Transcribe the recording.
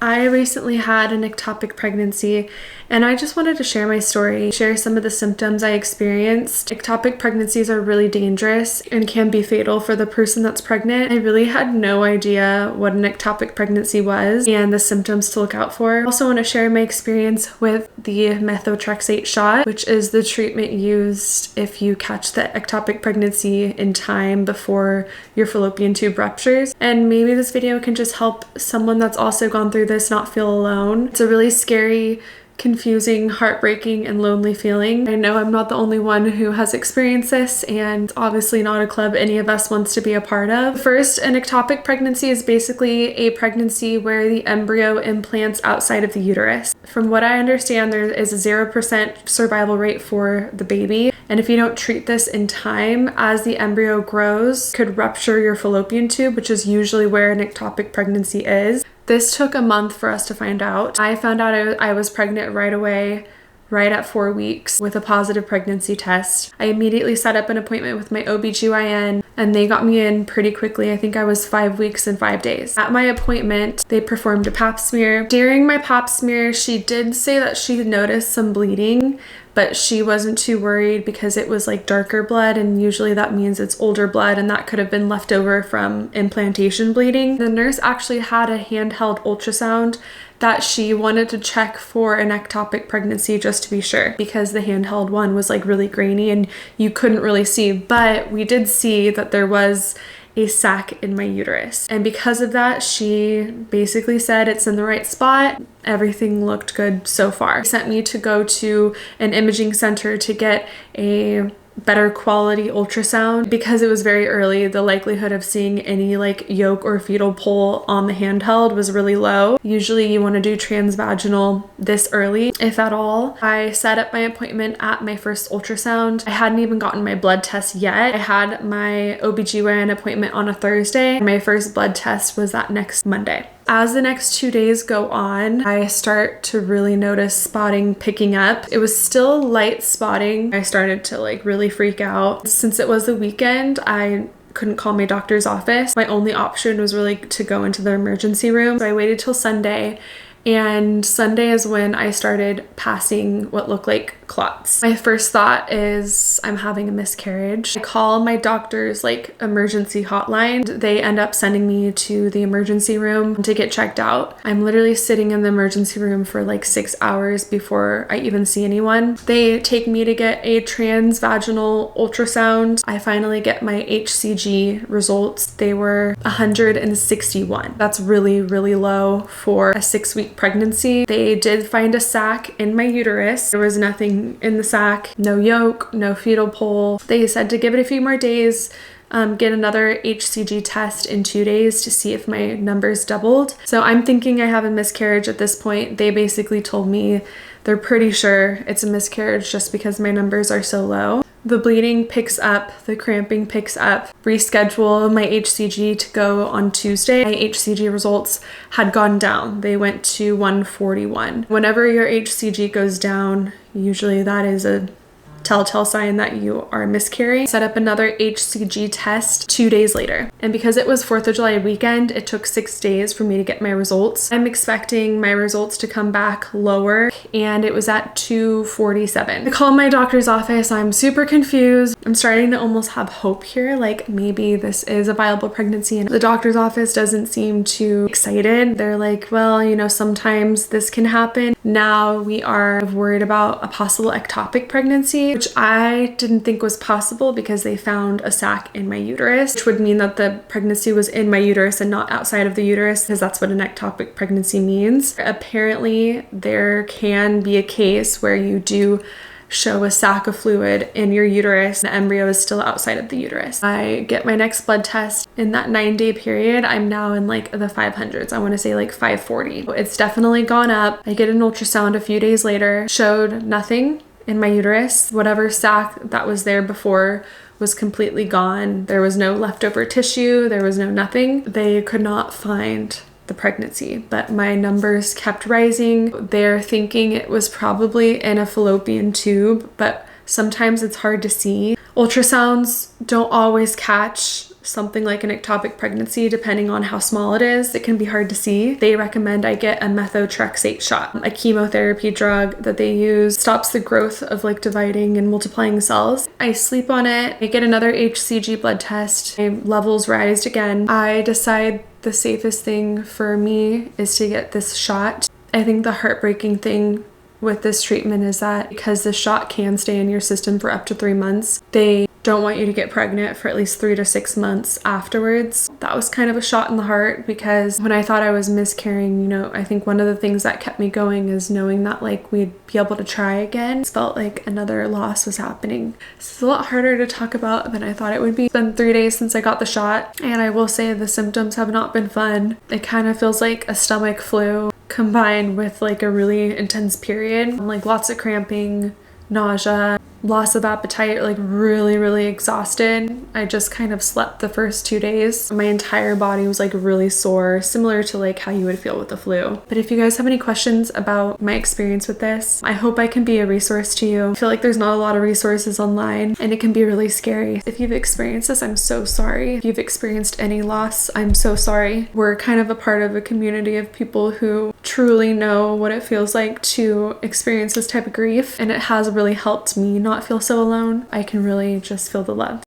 I recently had an ectopic pregnancy, and I just wanted to share my story, share some of the symptoms I experienced. Ectopic pregnancies are really dangerous and can be fatal for the person that's pregnant. I really had no idea what an ectopic pregnancy was and the symptoms to look out for. I also want to share my experience with the methotrexate shot, which is the treatment used if you catch the ectopic pregnancy in time before your fallopian tube ruptures. And maybe this video can just help someone that's also gone through this not feel alone. It's a really scary, confusing, heartbreaking, and lonely feeling. I know I'm not the only one who has experienced this, and obviously not a club any of us wants to be a part of. First, an ectopic pregnancy is basically a pregnancy where the embryo implants outside of the uterus. From what I understand, there is a 0% survival rate for the baby, and if you don't treat this in time, as the embryo grows, could rupture your fallopian tube, which is usually where an ectopic pregnancy is. This took a month for us to find out. I found out I was pregnant right away, right at 4 weeks, with a positive pregnancy test. I immediately set up an appointment with my OBGYN, and they got me in pretty quickly. I think I was 5 weeks and 5 days. At my appointment, they performed a pap smear. During my pap smear, she did say that she noticed some bleeding, but she wasn't too worried because it was like darker blood, and usually that means it's older blood, and that could have been left over from implantation bleeding. The nurse actually had a handheld ultrasound that she wanted to check for an ectopic pregnancy just to be sure, because the handheld one was like really grainy and you couldn't really see, but we did see that there was a sac in my uterus. And because of that, she basically said it's in the right spot. Everything looked good so far. She sent me to go to an imaging center to get a better quality ultrasound. Because it was very early, the likelihood of seeing any like yolk or fetal pole on the handheld was really low. Usually you want to do transvaginal this early, if at all. I set up my appointment at my first ultrasound. I hadn't even gotten my blood test yet. I had my OBGYN appointment on a Thursday. My first blood test was that next Monday. As the next 2 days go on, I start to really notice spotting picking up. It was still light spotting. I started to like really freak out. Since it was the weekend, I couldn't call my doctor's office. My only option was really to go into the emergency room. So I waited till Sunday, and Sunday is when I started passing what looked like clots. My first thought is I'm having a miscarriage. I call my doctor's like emergency hotline. They end up sending me to the emergency room to get checked out. I'm literally sitting in the emergency room for like 6 hours before I even see anyone. They take me to get a transvaginal ultrasound. I finally get my HCG results. They were 161. That's really, really low for a 6-week pregnancy. They did find a sac in my uterus. There was nothing in the sac, no yolk, no fetal pole. They said to give it a few more days, get another HCG test in 2 days to see if my numbers doubled. So I'm thinking I have a miscarriage at this point. They basically told me they're pretty sure it's a miscarriage just because my numbers are so low. The bleeding picks up, the cramping picks up. Reschedule my HCG to go on Tuesday. My HCG results had gone down. They went to 141. Whenever your HCG goes down, usually that is a telltale sign that you are miscarrying. Set up another HCG test 2 days later. And because it was 4th of July weekend, it took 6 days for me to get my results. I'm expecting my results to come back lower, and it was at 247. I called my doctor's office. I'm super confused. I'm starting to almost have hope here, like maybe this is a viable pregnancy, and the doctor's office doesn't seem too excited. They're like, well, you know, sometimes this can happen. Now we are worried about a possible ectopic pregnancy, which I didn't think was possible because they found a sac in my uterus, which would mean that the pregnancy was in my uterus and not outside of the uterus, because that's what an ectopic pregnancy means. Apparently, there can be a case where you do show a sac of fluid in your uterus, the embryo is still outside of the uterus. I get my next blood test in that 9-day period. I'm now in like the 500s. I want to say like 540. It's definitely gone up. I get an ultrasound a few days later, showed nothing in my uterus. Whatever sac that was there before was completely gone. There was no leftover tissue. There was no nothing. They could not find the pregnancy, but my numbers kept rising. They're thinking it was probably in a fallopian tube, but sometimes it's hard to see. Ultrasounds don't always catch something like an ectopic pregnancy, depending on how small it is, it can be hard to see. They recommend I get a methotrexate shot, a chemotherapy drug that they use, stops the growth of like dividing and multiplying cells. I sleep on it. I get another HCG blood test. My levels rise again. I decide the safest thing for me is to get this shot. I think the heartbreaking thing with this treatment is that because the shot can stay in your system for up to 3 months, they don't want you to get pregnant for at least 3 to 6 months afterwards. That was kind of a shot in the heart, because when I thought I was miscarrying, you know, I think one of the things that kept me going is knowing that like we'd be able to try again. It felt like another loss was happening. It's a lot harder to talk about than I thought it would be. It's been 3 days since I got the shot, and I will say the symptoms have not been fun. It kind of feels like a stomach flu combined with like a really intense period, like lots of cramping, nausea, loss of appetite, like really exhausted. I just kind of slept the first 2 days. My entire body was like really sore, similar to like how you would feel with the flu. But if you guys have any questions about my experience with this, I hope I can be a resource to you. I feel like there's not a lot of resources online, and it can be really scary. If you've experienced this, I'm so sorry. If you've experienced any loss, I'm so sorry. We're kind of a part of a community of people who truly know what it feels like to experience this type of grief, and it has really helped me not feel so alone. I can really just feel the love.